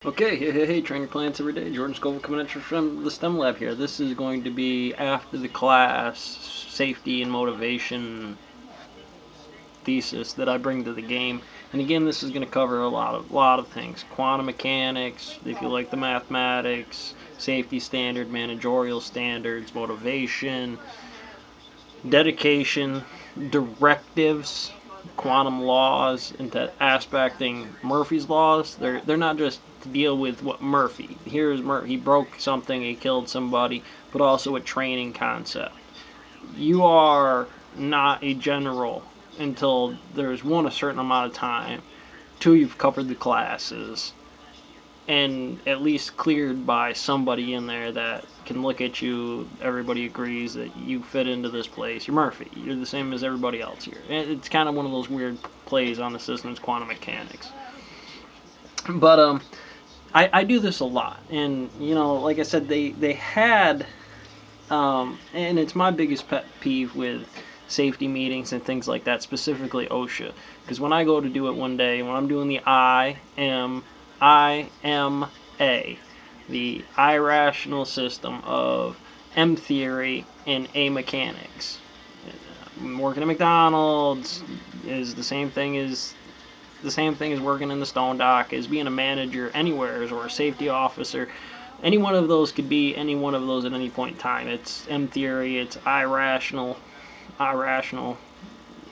Okay, hey, training plants every day. Jordan Scoville coming at you from the STEM lab here. This is going to be after the class safety and motivation thesis that I bring to the game. And again, this is going to cover a lot of things: quantum mechanics, if you like the mathematics, safety standard, managerial standards, motivation, dedication, directives, quantum laws, into aspecting Murphy's laws. They're not just to deal with what Murphy. Here's Murphy. He broke something. He killed somebody, but also a training concept. You are not a general until there's one, a certain amount of time, two, you've covered the classes, and at least cleared by somebody in there that can look at you. Everybody agrees that you fit into this place. You're Murphy. You're the same as everybody else here. It's kind of one of those weird plays on the system's quantum mechanics. But I do this a lot, and like I said, they had, and it's my biggest pet peeve with safety meetings and things like that, specifically OSHA, because when I go to do it one day, when I'm doing the IMA, the irrational system of M theory and A mechanics. Working at McDonald's is the same thing as working in the stone dock, as being a manager anywhere, or a safety officer. Any one of those could be any one of those at any point in time. It's M theory, it's irrational.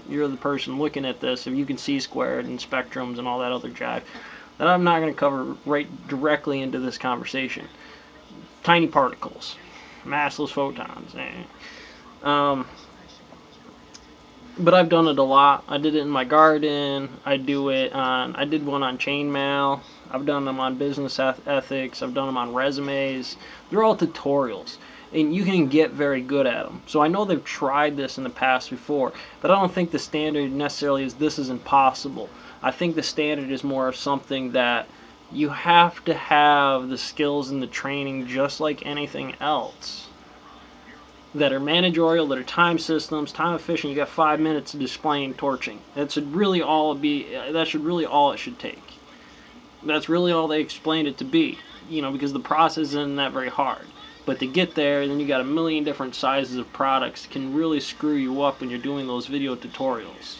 You're the person looking at this. If you can see squared and spectrums and all that other jive, that I'm not going to cover right directly into this conversation. Tiny particles, massless photons. But I've done it a lot. I did it in my garden. I did one on chainmail. I've done them on business ethics. I've done them on resumes. They're all tutorials, and you can get very good at them. So I know they've tried this in the past before, but I don't think the standard necessarily is this is impossible. I think the standard is more of something that you have to have the skills and the training just like anything else, that are managerial, that are time systems, time efficient. You got 5 minutes to display and torching. That should really all it should take. That's really all they explained it to be, because the process isn't that very hard. But to get there, then you got a million different sizes of products, can really screw you up when you're doing those video tutorials.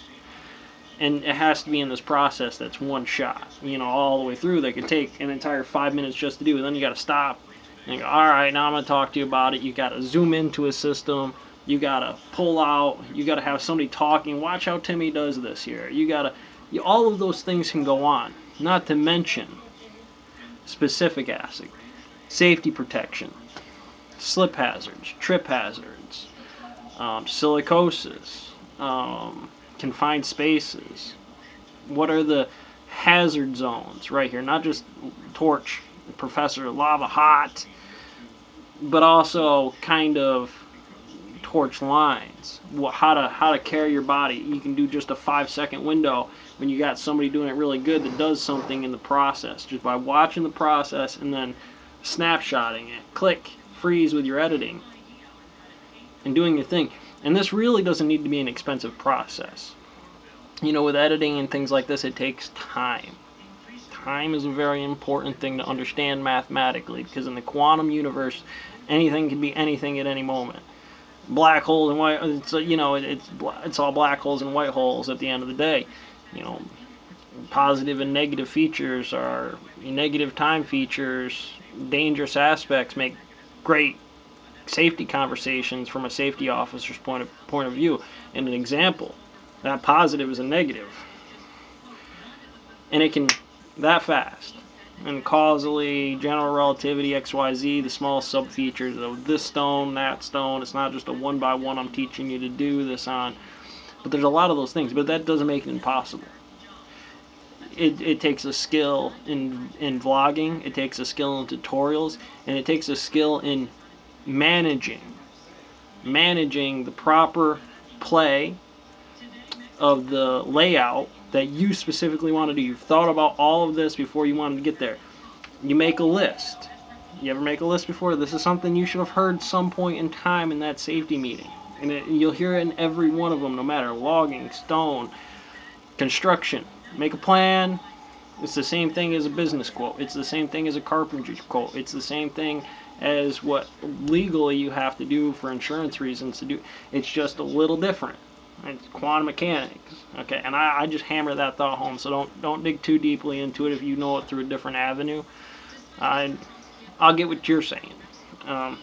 And it has to be in this process that's one shot, all the way through. They could take an entire 5 minutes just to do, and then you got to stop and go, all right, now I'm going to talk to you about it. You got to zoom into a system. You got to pull out. You got to have somebody talking. Watch how Timmy does this here. All of those things can go on. Not to mention specific acid, safety protection, slip hazards, trip hazards, silicosis, confined spaces. What are the hazard zones right here? Not just torch, professor, lava hot, but also kind of torch lines. How to carry your body. You can do just a 5-second window when you got somebody doing it really good that does something in the process, just by watching the process and then snapshotting it. Click, freeze with your editing, and doing your thing. And this really doesn't need to be an expensive process. With editing and things like this, it takes time. Time is a very important thing to understand mathematically, because in the quantum universe, anything can be anything at any moment. Black holes and white, it's all black holes and white holes at the end of the day. Positive and negative features are negative time features. Dangerous aspects make great safety conversations from a safety officer's point of view. And an example, that positive is a negative, and it can that fast. And causally, general relativity, XYZ, the small sub-features of this stone, that stone. It's not just a one-by-one I'm teaching you to do this on. But there's a lot of those things, but that doesn't make it impossible. It takes a skill in vlogging, it takes a skill in tutorials, and it takes a skill in managing the proper play of the layout that you specifically want to do. You've thought about all of this before you wanted to get there. You make a list. You ever make a list before? This is something you should have heard some point in time in that safety meeting. And you'll hear it in every one of them, no matter logging, stone, construction. Make a plan, It's the same thing as a business quote. It's the same thing as a carpentry quote. It's the same thing as what legally you have to do for insurance reasons to do. It's just a little different. It's quantum mechanics. Okay, and I just hammer that thought home. So don't dig too deeply into it if you know it through a different avenue. I I'll get what you're saying. Um,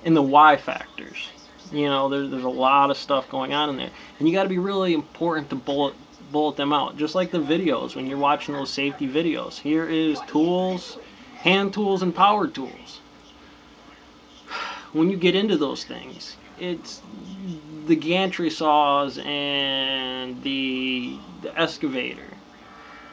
in the why factors. There's a lot of stuff going on in there, and you got to be really important to bullet them out. Just like the videos when you're watching those safety videos. Here is tools, hand tools, and power tools. When you get into those things, it's the gantry saws and the excavator.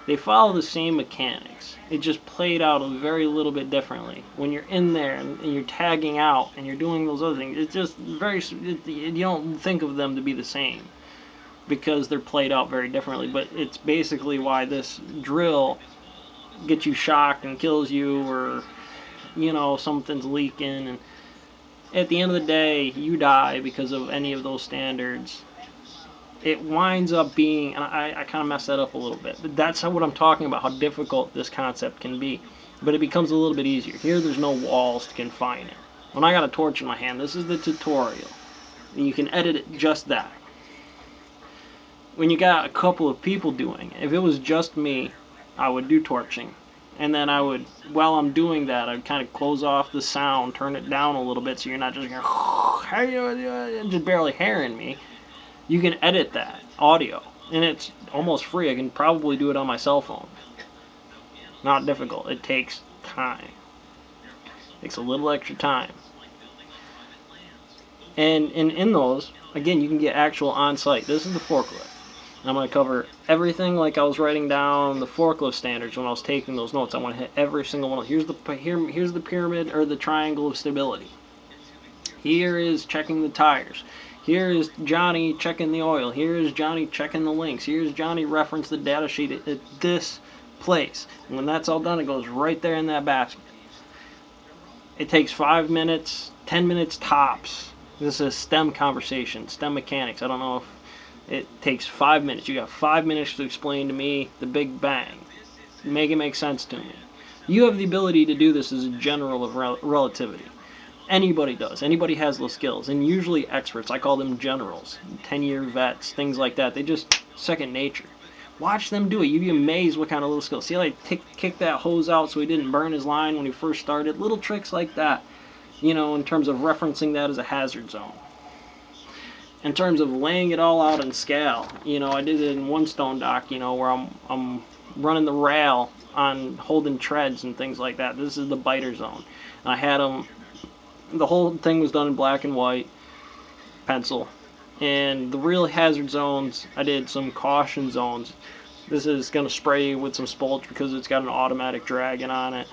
They follow the same mechanics. It just played out a very little bit differently. When you're in there and you're tagging out and you're doing those other things, it's just you don't think of them to be the same because they're played out very differently. But it's basically why this drill gets you shocked and kills you, or something's leaking, and at the end of the day you die because of any of those standards. It winds up being, and I kind of messed that up a little bit, but that's what I'm talking about, how difficult this concept can be. But it becomes a little bit easier. Here, there's no walls to confine it. When I got a torch in my hand, this is the tutorial. And you can edit it just that. When you got a couple of people doing it, if it was just me, I would do torching. And then I would, while I'm doing that, I'd kind of close off the sound, turn it down a little bit so you're not just going, just barely hearing me. You can edit that audio, and it's almost free. I can probably do it on my cell phone. Not difficult. It takes time. It takes a little extra time. And in those, again, you can get actual on-site. This is the forklift. I'm going to cover everything like I was writing down the forklift standards when I was taking those notes. I want to hit every single one. Here's the pyramid or the triangle of stability. Here is checking the tires. Here is Johnny checking the oil. Here is Johnny checking the links. Here's Johnny reference the data sheet at this place. And when that's all done, it goes right there in that basket. It takes 5 minutes, 10 minutes tops. This is a STEM conversation, STEM mechanics. I don't know if it takes 5 minutes. You got 5 minutes to explain to me the Big Bang. Make it make sense to me. You have the ability to do this as a general of relativity. Anybody does. Anybody has those skills. And usually experts, I call them generals, 10-year vets, things like that. They just second nature. Watch them do it. You'd be amazed what kind of little skills. See how they kick that hose out so he didn't burn his line when he first started? Little tricks like that, in terms of referencing that as a hazard zone. In terms of laying it all out in scale, I did it in one stone dock, where I'm running the rail on holding treads and things like that. This is the biter zone. And I had them. The whole thing was done in black and white pencil, and the real hazard zones, I did some caution zones. This is going to spray with some spolch because it's got an automatic dragon on it.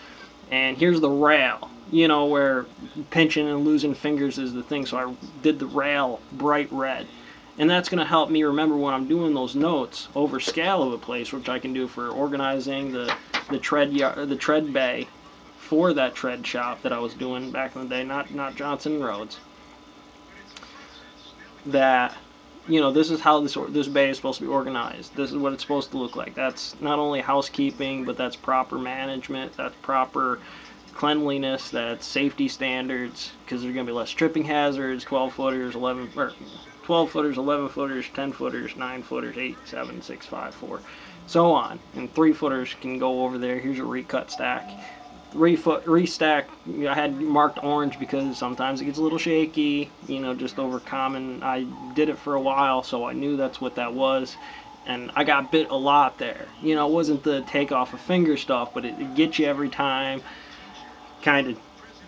And here's the rail, where pinching and losing fingers is the thing. So I did the rail bright red, and that's going to help me remember when I'm doing those notes over scale of a place, which I can do for organizing the tread bay for that tread shop that I was doing back in the day, not Johnson Roads. That this is how this bay is supposed to be organized. This is what it's supposed to look like. That's not only housekeeping, but that's proper management. That's proper cleanliness. That's safety standards, because there's going to be less tripping hazards. 12 footers, 12 footers, 11 footers, 10 footers, 9 footers, 8, 7, 6, 5, 4, so on. And 3 footers can go over there. Here's a recut stack. Restack, I had marked orange because sometimes it gets a little shaky, just over common. I did it for a while, so I knew that's what that was, and I got bit a lot there. It wasn't the take off a finger stuff, but it gets you every time. Kind of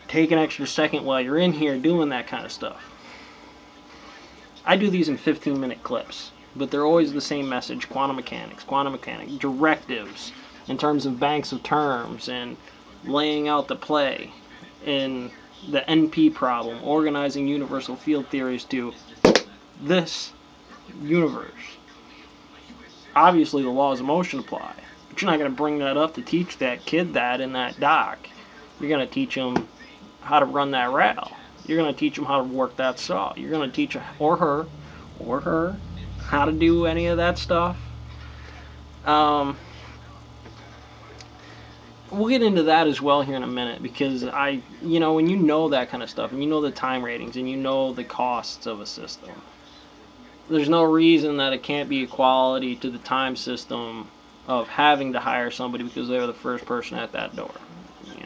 take an extra second while you're in here doing that kind of stuff. I do these in 15-minute clips, but they're always the same message: quantum mechanics, directives in terms of banks of terms, and laying out the play in the NP problem, organizing universal field theories to this universe. Obviously, the laws of motion apply, but you're not going to bring that up to teach that kid that in that dock. You're going to teach them how to run that rail. You're going to teach them how to work that saw. You're going to teach or her how to do any of that stuff. Um, we'll get into that as well here in a minute because when you know that kind of stuff and you know the time ratings and you know the costs of a system, there's no reason that it can't be equality to the time system of having to hire somebody because they're the first person at that door.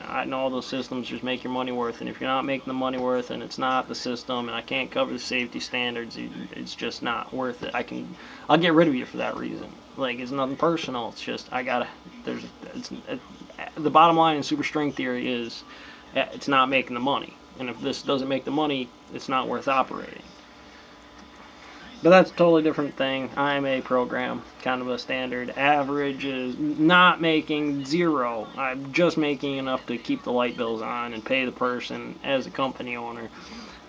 I know those systems just make your money worth, and if you're not making the money worth, and it's not the system, and I can't cover the safety standards, it's just not worth it. I'll get rid of you for that reason. Like, it's nothing personal. It's just I gotta. There's it's it, the bottom line in super string theory is it's not making the money, and if this doesn't make the money, it's not worth operating. But that's a totally different thing. IMA program, kind of a standard. Average is not making zero. I'm just making enough to keep the light bills on and pay the person as a company owner.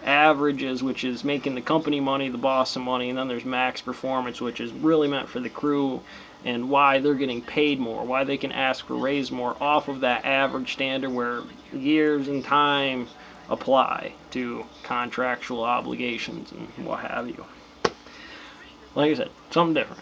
Averages, which is making the company money, the boss some money, and then there's max performance, which is really meant for the crew and why they're getting paid more, why they can ask for raise more off of that average standard where years and time apply to contractual obligations and what have you. Like I said, something different.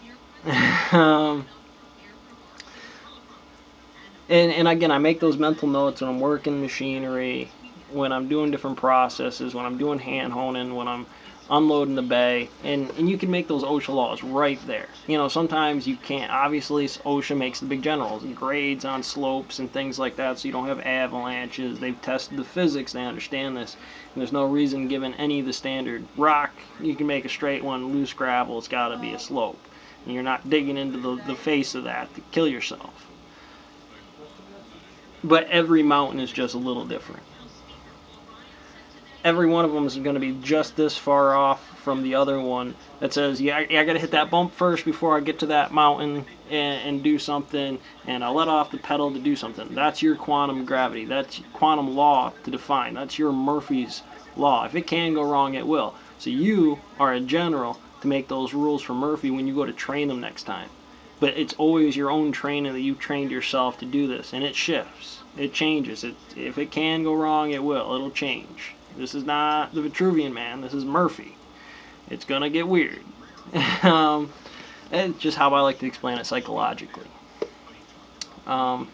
And again, I make those mental notes when I'm working machinery, when I'm doing different processes, when I'm doing hand honing, when I'm unloading the bay, and you can make those OSHA laws right there. Sometimes you can't. Obviously, OSHA makes the big generals, grades on slopes and things like that, so you don't have avalanches. They've tested the physics, they understand this, and there's no reason given any of the standard rock. You can make a straight one, loose gravel, it's got to be a slope. And you're not digging into the face of that to kill yourself. But every mountain is just a little different. Every one of them is going to be just this far off from the other one that says, yeah, I got to hit that bump first before I get to that mountain and do something, and I let off the pedal to do something. That's your quantum gravity. That's quantum law to define. That's your Murphy's law. If it can go wrong, it will. So you are a general to make those rules for Murphy when you go to train them next time. But it's always your own training that you've trained yourself to do this, and it shifts. It changes. If it can go wrong, it will. It'll change. This is not the Vitruvian Man. This is Murphy. It's going to get weird. It's just how I like to explain it psychologically. Um,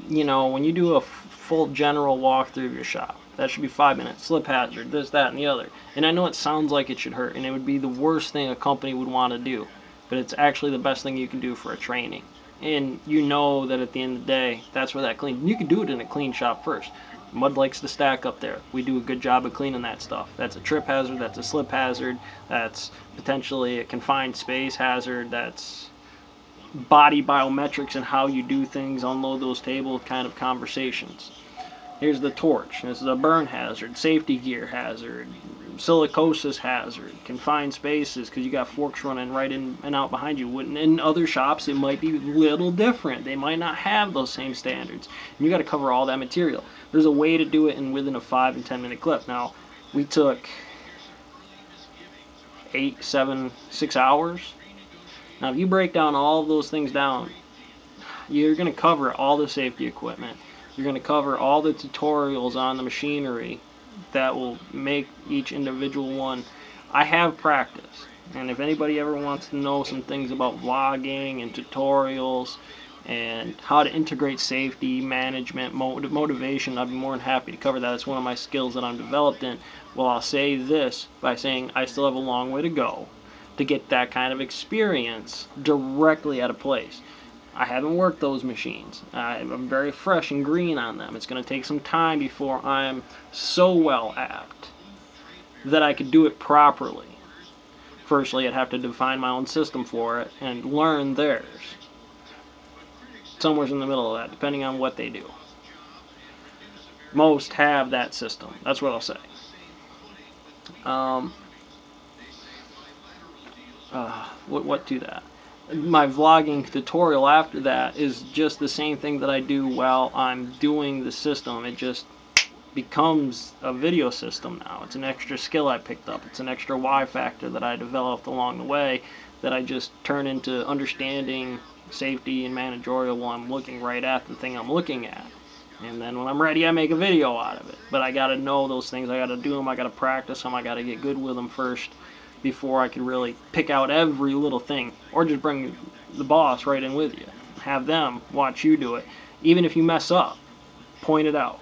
when you do a full general walkthrough of your shop, that should be 5 minutes. Slip hazard, this, that, and the other. And I know it sounds like it should hurt, and it would be the worst thing a company would want to do, but it's actually the best thing you can do for a training. And you know that at the end of the day, that's where that clean. You can do it in a clean shop first. Mud likes to stack up there. We do a good job of cleaning that stuff. That's a trip hazard, that's a slip hazard, that's potentially a confined space hazard, that's body biometrics and how you do things, unload those table kind of conversations. Here's the torch. This is a burn hazard, safety gear hazard, silicosis hazard, confined spaces because you got forks running right in and out behind you. In other shops, it might be a little different. They might not have those same standards. And you got to cover all that material. There's a way to do it within a 5 and 10 minute clip. Now, we took 8, 7, 6 hours. Now, if you break down all of those things down, you're going to cover all the safety equipment. You're going to cover all the tutorials on the machinery that will make each individual one. I have practice, and if anybody ever wants to know some things about vlogging and tutorials and how to integrate safety, management, motivation, I'd be more than happy to cover that. It's one of my skills that I'm developed in. Well, I'll say this by saying I still have a long way to go to get that kind of experience directly at a place. I haven't worked those machines. I'm very fresh and green on them. It's going to take some time before I'm so well apt that I could do it properly. Firstly, I'd have to define my own system for it and learn theirs. Somewhere in the middle of that, depending on what they do. Most have that system. That's what I'll say. Um, what to that? My vlogging tutorial after that is just the same thing that I do while I'm doing the system. It just becomes a video system now. It's an extra skill I picked up. It's an extra Y factor that I developed along the way that I just turn into understanding safety and managerial while I'm looking right at the thing I'm looking at. And then when I'm ready, I make a video out of it. But I got to know those things. I got to do them. I got to practice them. I got to get good with them first before I can really pick out every little thing. Or just bring the boss right in with you. Have them watch you do it. Even if you mess up, point it out.